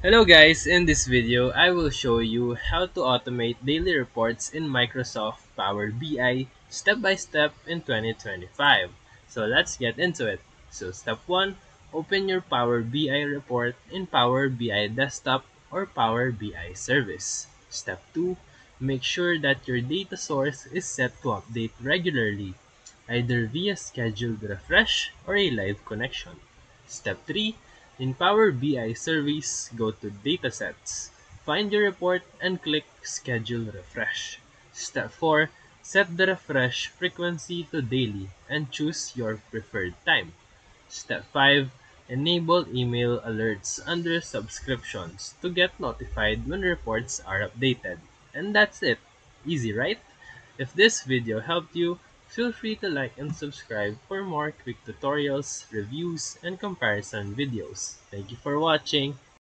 Hello guys, in this video, I will show you how to automate daily reports in Microsoft Power BI step by step in 2025. So let's get into it. So step 1, open your Power BI report in Power BI Desktop or Power BI Service. Step 2, make sure that your data source is set to update regularly, either via scheduled refresh or a live connection. Step 3, in Power BI Service, go to Datasets. Find your report and click Schedule Refresh. Step 4, set the refresh frequency to daily and choose your preferred time. Step 5, enable email alerts under subscriptions to get notified when reports are updated. And that's it. Easy, right? If this video helped you, feel free to like and subscribe for more quick tutorials, reviews, and comparison videos. Thank you for watching.